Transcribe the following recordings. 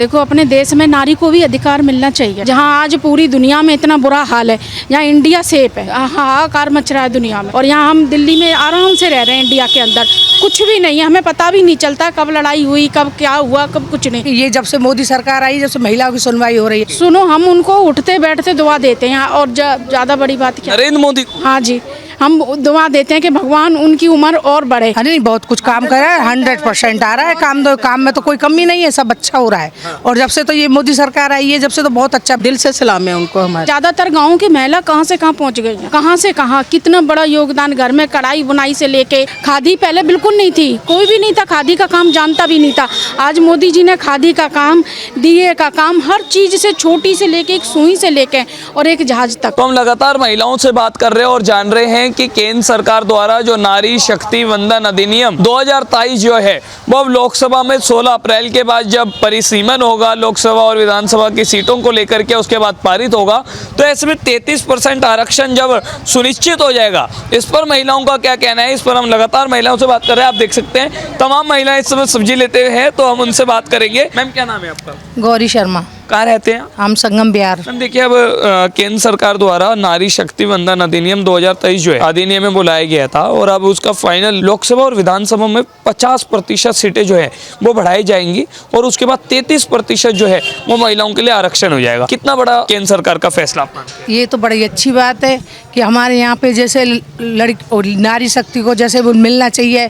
देखो, अपने देश में नारी को भी अधिकार मिलना चाहिए। जहाँ आज पूरी दुनिया में इतना बुरा हाल है, यहाँ इंडिया सेफ है, हाहाकार मच रहा है दुनिया में, और यहाँ हम दिल्ली में आराम से रह रहे हैं। इंडिया के अंदर कुछ भी नहीं है, हमें पता भी नहीं चलता कब लड़ाई हुई, कब क्या हुआ, कब कुछ नहीं। ये जब से मोदी सरकार आई, जब से महिलाओं की सुनवाई हो रही है। सुनो, हम उनको उठते बैठते दुआ देते हैं, और ज़्यादा बड़ी बात क्या, नरेंद्र मोदी। हाँ जी, हम दुआ देते हैं कि भगवान उनकी उम्र और बढ़े। नहीं, बहुत कुछ काम कर रहा है, 100% आ रहा है काम में तो कोई कमी नहीं है, सब अच्छा हो रहा है। और जब से तो ये मोदी सरकार आई है, जब से तो बहुत अच्छा, दिल से सलाम है उनको हमारे। ज्यादातर गाँव की महिला कहाँ से कहाँ पहुँच गई है, कहाँ से कहाँ, कितना बड़ा योगदान। घर में कढ़ाई बुनाई से लेके, खादी पहले बिल्कुल नहीं थी, कोई भी नहीं था, खादी का काम जानता भी नहीं था। आज मोदी जी ने खादी का काम, दिए का काम, हर चीज से, छोटी से लेके एक सुई से लेके और एक जहाज तक। तो हम लगातार महिलाओं से बात कर रहे हैं और जान रहे हैं कि केंद्र सरकार द्वारा जो नारी शक्ति वंदन अधिनियम 2023 जो है वो अब लोकसभा में 16 अप्रैल के बाद जब परिसीमन होगा लोकसभा और विधानसभा की सीटों को लेकर के, उसके बाद पारित होगा, तो ऐसे में 33% आरक्षण जब सुनिश्चित हो जाएगा, इस पर महिलाओं का क्या कहना है, इस पर हम लगातार महिलाओं से बात कर रहे हैं। आप देख सकते हैं तमाम महिलाएं इस समय सब्जी लेते हुए हैं, तो हम उनसे बात करेंगे। मैम, क्या नाम है आपका? गौरी शर्मा। कहाँ रहते हैं? हम संगम बिहार। मैम देखिए, अब केंद्र सरकार द्वारा नारी शक्ति वंदन अधिनियम 2023 जो है अधिनियम में बुलाया गया था, और अब उसका फाइनल लोकसभा और विधानसभा में 50% सीटें जो है वो बढ़ाई जाएंगी, और उसके बाद 33% जो है वो महिलाओं के लिए आरक्षण हो जाएगा। कितना बड़ा केंद्र सरकार का फैसला आप मानते हैं? ये तो बड़ी अच्छी बात है कि हमारे यहाँ पे जैसे लड़की नारी शक्ति को जैसे वो मिलना चाहिए,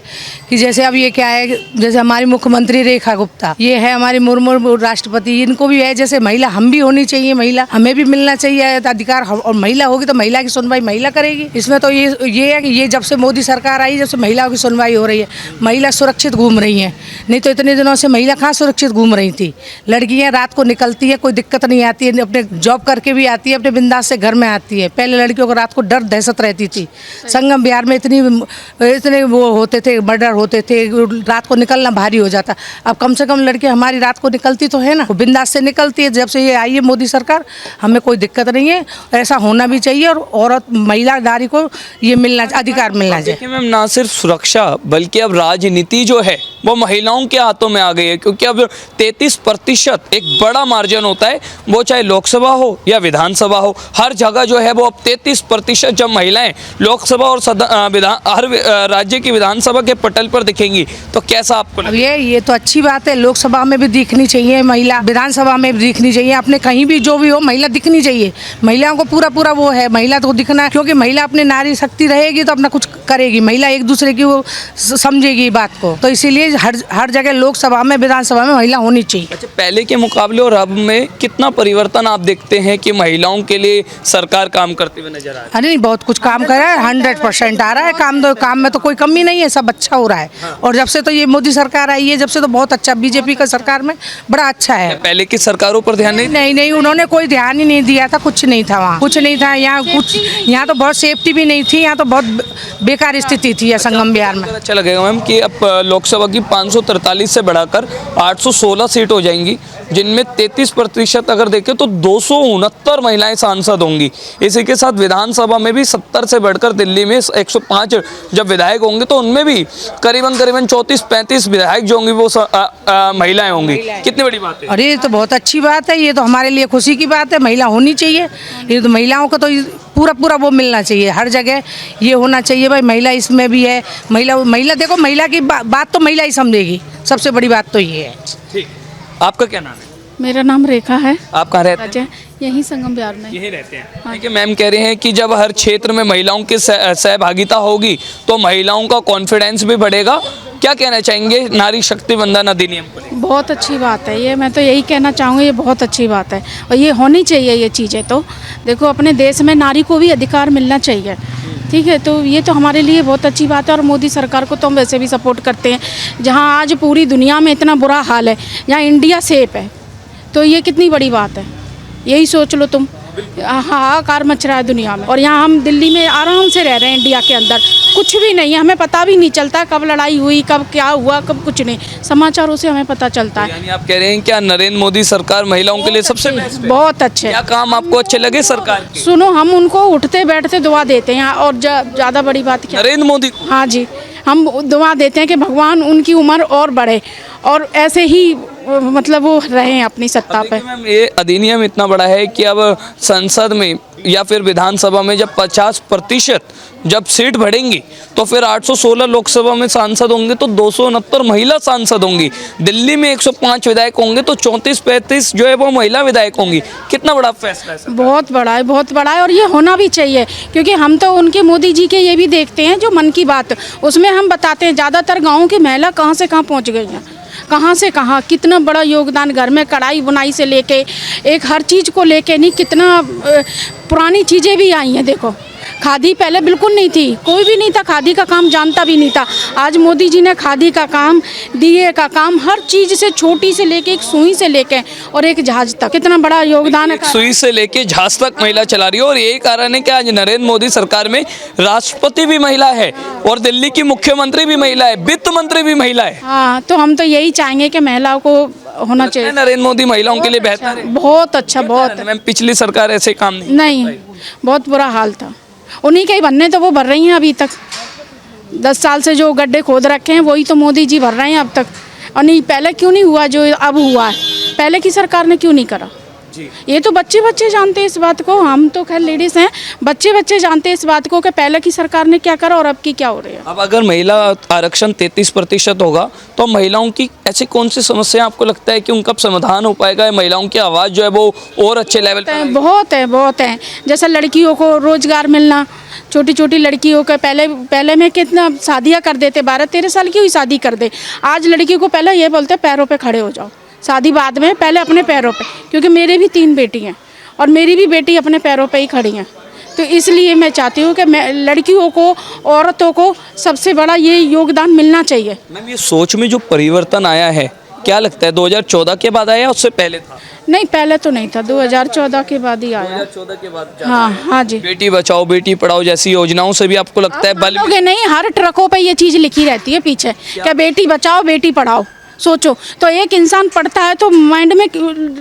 कि जैसे अब ये क्या है, जैसे हमारी मुख्यमंत्री रेखा गुप्ता, ये है हमारी मुर्मू राष्ट्रपति, इनको भी है जैसे महिला हम भी होनी चाहिए, महिला हमें भी मिलना चाहिए अधिकार, और महिला होगी तो महिला की सुनवाई महिला करेगी। इसमें तो ये है कि ये जब से मोदी सरकार आई, जब से महिलाओं की सुनवाई हो रही है, महिला सुरक्षित घूम रही हैं। नहीं तो इतने दिनों से महिला कहाँ सुरक्षित घूम रही थी। लड़कियाँ रात को निकलती है, कोई दिक्कत नहीं आती है, अपने जॉब करके भी आती है, अपने बिंदास से घर में आती है। पहले लड़कियों को रात को डर दहशत रहती थी। संगम बिहार में इतने वो होते थे, मर्डर होते थे, रात को निकलना भारी हो जाता। अब कम से कम लड़की हमारी रात को निकलती तो है ना, वो बिंदास से निकलती है। जब से ये आई है मोदी सरकार, हमें कोई दिक्कत नहीं है, ऐसा होना भी चाहिए, और औरत महिला नारी को ये मिलना, अधिकार मिलना चाहिए। देखिए मैम, ना सिर्फ सुरक्षा बल्कि अब राजनीति जो है वो महिलाओं के हाथों में आ गई है, क्योंकि अब 33% एक बड़ा मार्जिन होता है, वो चाहे लोकसभा हो या विधानसभा हो, हर जगह जो है वो अब 33% जब महिलाएं लोकसभा और हर राज्य की विधानसभा के पटल पर दिखेंगी, तो कैसा आपको अब ये तो अच्छी बात है। लोकसभा में भी दिखनी चाहिए महिला, विधानसभा में भी दिखनी चाहिए, अपने कहीं भी जो भी हो महिला दिखनी चाहिए। महिलाओं को पूरा वो है, महिला तो दिखना है, क्योंकि महिला अपनी नारी शक्ति रहेगी तो अपना कुछ करेगी, महिला एक दूसरे की वो समझेगी बात को, तो इसीलिए हर जगह लोकसभा में विधानसभा में महिला होनी चाहिए। अच्छा, पहले के मुकाबले और अब में कितना परिवर्तन आप देखते हैं कि महिलाओं के लिए सरकार काम करते हुए नजर आ रही है? नहीं, बहुत कुछ काम कर रहा है, 100% आ रहा है काम में तो कोई कमी नहीं है, सब अच्छा हो रहा है। और जब से तो ये मोदी सरकार आई है, जब से तो बहुत अच्छा, बीजेपी का सरकार में बड़ा अच्छा है। पहले की सरकारों पर ध्यान नहीं, उन्होंने कोई ध्यान ही नहीं दिया था, कुछ नहीं था वहाँ, कुछ नहीं था यहाँ तो बहुत सेफ्टी भी नहीं थी, यहाँ तो बहुत बेकार स्थिति थी संगम बिहार में। अच्छा लगेगा मैम कि अब लोकसभा की 543 से बढ़ाकर 816 सीट हो जाएंगी, जिनमें 33% अगर देखें तो 269 महिलाएं सांसद होंगी। इसी के साथ विधानसभा में भी 70 से बढ़कर दिल्ली में 105 जब विधायक होंगे, तो उनमें भी करीबन 34-35 विधायक जो होंगे वो महिलाएं होंगी। कितनी बड़ी बात है। अरे ये तो बहुत अच्छी बात है, ये तो हमारे लिए खुशी की बात है, महिला होनी चाहिए। ये तो महिलाओं को तो पूरा वो मिलना चाहिए, हर जगह ये होना चाहिए भाई। महिला इसमें भी है, महिला देखो, महिला की बात तो महिला ही समझेगी, सबसे बड़ी बात तो ये है। ठीक, आपका क्या नाम है? मेरा नाम रेखा है। आप कहाँ रहते हैं? यहीं संगम बिहार में। यहीं रहते हैं। हाँ। देखिए मैम कह रहे हैं कि जब हर क्षेत्र में महिलाओं की सहभागिता होगी तो महिलाओं का कॉन्फिडेंस भी बढ़ेगा। क्या कहना चाहेंगे नारी शक्ति वंदन अधिनियम को? बहुत अच्छी बात है ये, मैं तो यही कहना चाहूँगी, ये बहुत अच्छी बात है और ये होनी चाहिए ये चीज़ें। तो देखो, अपने देश में नारी को भी अधिकार मिलना चाहिए, ठीक है, तो ये तो हमारे लिए बहुत अच्छी बात है। और मोदी सरकार को तो हम वैसे भी सपोर्ट करते हैं। जहाँ आज पूरी दुनिया में इतना बुरा हाल है, यहाँ इंडिया सेफ है, तो ये कितनी बड़ी बात है, यही सोच लो तुम। हाहाकार मच रहा है दुनिया में, और यहाँ हम दिल्ली में आराम से रह रहे हैं। इंडिया के अंदर कुछ भी नहीं है, हमें पता भी नहीं चलता कब लड़ाई हुई, कब क्या हुआ, कब कुछ नहीं, समाचारों से हमें पता चलता है। यानी आप कह रहे हैं क्या नरेंद्र मोदी सरकार महिलाओं के लिए सबसे बेस्ट है? बहुत अच्छे। क्या काम आपको अच्छे लगे सरकार के? सुनो, हम उनको उठते बैठते दुआ देते हैं, और ज़्यादा बड़ी बात क्या, नरेंद्र मोदी। हाँ जी, हम दुआ देते हैं कि भगवान उनकी उम्र और बढ़े, और ऐसे ही मतलब वो रहे अपनी सत्ता पे। देखिए मैम, ये अधिनियम इतना बड़ा है कि अब संसद में या फिर विधानसभा में जब 50% जब सीट बढ़ेंगी तो फिर 816 लोकसभा में सांसद होंगे तो 269 महिला सांसद होंगी। दिल्ली में 105 विधायक होंगे तो 34-35 जो है वो महिला विधायक होंगी। कितना बड़ा फैसला है सर? बहुत बड़ा है, बहुत बड़ा है, और ये होना भी चाहिए, क्योंकि हम तो उनके मोदी जी के ये भी देखते हैं जो मन की बात, उसमें हम बताते हैं ज़्यादातर गाँव की महिला कहाँ से कहाँ पहुँच गई हैं, कहाँ से कहाँ, कितना बड़ा योगदान घर में कढ़ाई बुनाई से लेके एक हर चीज़ को लेके, नहीं कितना पुरानी चीज़ें भी आई हैं। देखो खादी पहले बिल्कुल नहीं थी, कोई भी नहीं था, खादी का काम जानता भी नहीं था। आज मोदी जी ने खादी का काम, दिए का काम, हर चीज़ से छोटी से लेके एक सुई से लेके और एक जहाज तक, कितना बड़ा योगदान है। एक सुई से लेके जहाज तक महिला चला रही है और यही कारण है कि आज नरेंद्र मोदी सरकार में राष्ट्रपति भी महिला है और दिल्ली की मुख्यमंत्री भी महिला है, वित्त मंत्री भी महिला है। हाँ, तो हम तो यही चाहेंगे कि महिलाओं को होना चाहिए। नरेंद्र मोदी महिलाओं के लिए बेहतर है। बहुत अच्छा, बहुत। मैम पिछली सरकार ऐसे काम नहीं। बहुत बुरा हाल था। उन्हीं के ही बनने तो वो भर रही हैं अभी तक। 10 साल से जो गड्ढे खोद रखे हैं वही तो मोदी जी भर रहे हैं अब तक। और नहीं, पहले क्यों नहीं हुआ जो अब हुआ है? पहले की सरकार ने क्यों नहीं करा? ये तो बच्चे बच्चे जानते हैं इस बात को, हम तो खैर लेडीज़ हैं, बच्चे बच्चे जानते हैं इस बात को कि पहले की सरकार ने क्या करा और अब की क्या हो रही है। अब अगर महिला आरक्षण 33% होगा तो महिलाओं की ऐसी कौन सी समस्या आपको लगता है कि उनका समाधान हो पाएगा? महिलाओं की आवाज़ जो है वो और अच्छे लेवल पे आएगी? बहुत है। जैसे लड़कियों को रोजगार मिलना, छोटी छोटी लड़कियों के पहले में कितना शादियाँ कर देते, 12-13 साल की हुई शादी कर दे। आज लड़कियों को पहले ये बोलते पैरों पे खड़े हो जाओ, शादी बाद में, पहले अपने पैरों पे। क्योंकि मेरे भी 3 बेटी हैं और मेरी भी बेटी अपने पैरों पे ही खड़ी हैं। तो इसलिए मैं चाहती हूँ कि लड़कियों को, औरतों को सबसे बड़ा ये योगदान मिलना चाहिए। मैम ये सोच में जो परिवर्तन आया है, क्या लगता है 2014 के बाद आया उससे पहले था? नहीं, पहले तो नहीं था, 2014 के बाद ही आया। 2014 के बाद? हाँ जी। बेटी बचाओ बेटी पढ़ाओ जैसी योजनाओं से भी आपको लगता है बल? नहीं, हर ट्रकों पे ये चीज़ लिखी रहती है पीछे क्या बेटी बचाओ बेटी पढ़ाओ। सोचो तो एक इंसान पढ़ता है तो माइंड में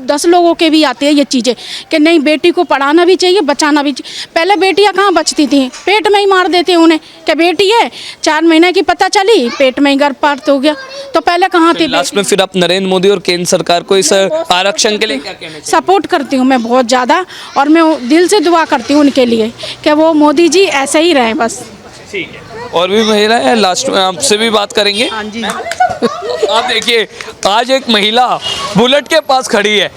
10 लोगों के भी आती है ये चीज़ें कि नहीं, बेटी को पढ़ाना भी चाहिए, बचाना भी चाहिए। पहले बेटियां कहाँ बचती थी, पेट में ही मार देते उन्हें, क्या बेटी है 4 महीने की पता चली पेट में ही गर्भपात हो गया। तो पहले कहाँ थी? लास्ट में फिर आप नरेंद्र मोदी और केंद्र सरकार को इस आरक्षण के लिए क्या कहना चाहिए? सपोर्ट करती हूँ मैं बहुत ज़्यादा, और मैं दिल से दुआ करती हूँ उनके लिए कि वो मोदी जी ऐसे ही रहें बस। ठीक है। और भी महिला है, लास्ट में आपसे भी बात करेंगे। हाँ जी। आप देखिए आज एक महिला बुलेट के पास खड़ी है,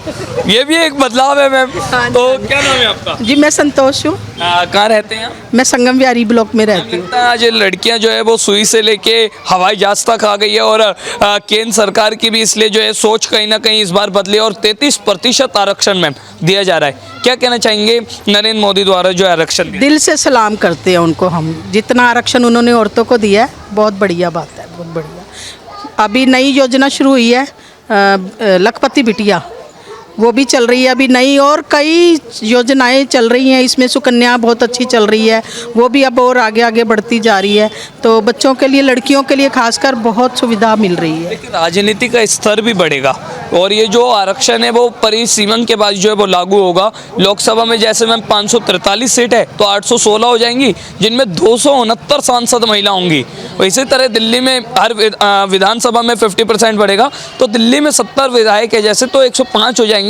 ये भी एक बदलाव है मैम। तो क्या नाम है आपका? जी मैं संतोष हूँ। कहाँ रहते हैं आप? मैं संगम विहारी ब्लॉक में रहती हूँ। आज लड़कियां जो है वो सुई से लेके हवाई जहाज तक आ गई है और केंद्र सरकार की भी इसलिए जो है सोच कहीं ना कहीं इस बार बदली और 33% आरक्षण मैम दिया जा रहा है। क्या कहना चाहेंगे नरेंद्र मोदी द्वारा जो आरक्षण दिया? दिल से सलाम करते हैं उनको हम, जितना आरक्षण उन्होंने औरतों को दिया है बहुत बढ़िया बात है, बहुत बढ़िया। अभी नई योजना शुरू हुई है लखपति बिटिया, वो भी चल रही है अभी नई, और कई योजनाएं चल रही हैं इसमें, सुकन्या बहुत अच्छी चल रही है, वो भी अब और आगे आगे बढ़ती जा रही है। तो बच्चों के लिए, लड़कियों के लिए खासकर बहुत सुविधा मिल रही है। लेकिन राजनीति का स्तर भी बढ़ेगा और ये जो आरक्षण है वो परिसीमन के बाद जो है वो लागू होगा। लोकसभा में जैसे मैम 543 सीट है तो 816 हो जाएंगी, जिनमें 269 सांसद महिला होंगी। इसी तरह दिल्ली में हर विधानसभा में 50% बढ़ेगा तो दिल्ली में 70 विधायक है जैसे, तो 105 हो जाएंगे।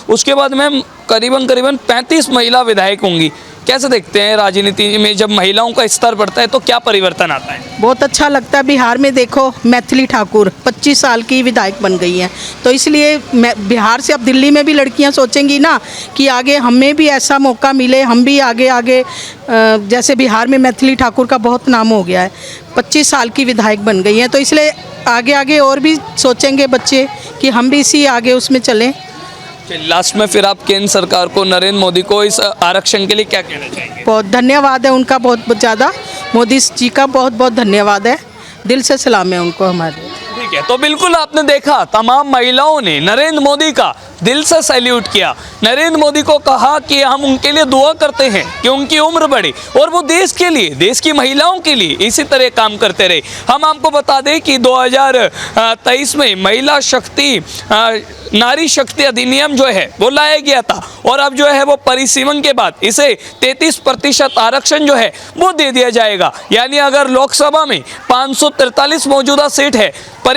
उसके बाद में करीबन 35 महिला विधायक होंगी। कैसे देखते हैं राजनीति में जब महिलाओं का स्तर बढ़ता है तो क्या परिवर्तन आता है? बहुत अच्छा लगता है। बिहार में देखो मैथिली ठाकुर 25 साल की विधायक बन गई हैं, तो इसलिए बिहार से अब दिल्ली में भी लड़कियां सोचेंगी ना कि आगे हमें भी ऐसा मौका मिले, हम भी आगे आगे, जैसे बिहार में मैथिली ठाकुर का बहुत नाम हो गया है, 25 साल की विधायक बन गई हैं, तो इसलिए आगे आगे और भी सोचेंगे बच्चे कि हम भी इसी आगे उसमें चलें। लास्ट में फिर आप केंद्र सरकार को, नरेंद्र मोदी को इस आरक्षण के लिए क्या कहना चाहेंगे? बहुत धन्यवाद है उनका, बहुत ज़्यादा मोदी जी का बहुत बहुत धन्यवाद है, दिल से सलाम है उनको हमारे। ठीक है, तो बिल्कुल आपने देखा तमाम महिलाओं ने नरेंद्र मोदी का दिल से सैल्यूट किया। नरेंद्र मोदी को कहा कि हम उनके लिए दुआ करते हैं कि उनकी उम्र बढ़े और वो देश के लिए, देश की महिलाओं के लिए इसी तरह काम करते रहे। हम आपको बता दें कि 2023 में महिला शक्ति, नारी शक्ति अधिनियम जो है वो लाया गया था और अब जो है वो परिसीमन के बाद इसे 33% आरक्षण जो है वो दे दिया जाएगा। यानी अगर लोकसभा में 543 मौजूदा सीट है,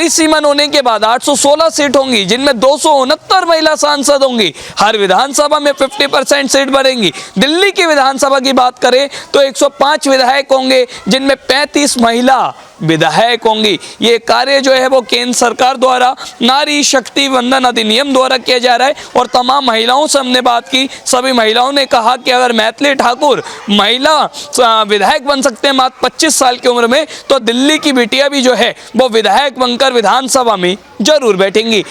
परिसीमन होने के बाद 816 सीट होंगी, जिनमें 269 महिला सांसद होंगी। हर विधानसभा में 50% सीट बढ़ेंगी। दिल्ली की विधानसभा की बात करें तो 105 विधायक होंगे, जिनमें 35 महिला विधायक होंगी। ये कार्य जो है वो केंद्र सरकार द्वारा नारी शक्ति वंदन अधिनियम द्वारा किया जा रहा है। और तमाम महिलाओं से हमने बात की, सभी महिलाओं ने कहा कि अगर मैथिली ठाकुर महिला विधायक बन सकते हैं मात्र 25 साल की उम्र में, तो दिल्ली की बिटिया भी जो है वो विधायक बनकर विधानसभा में जरूर बैठेंगी।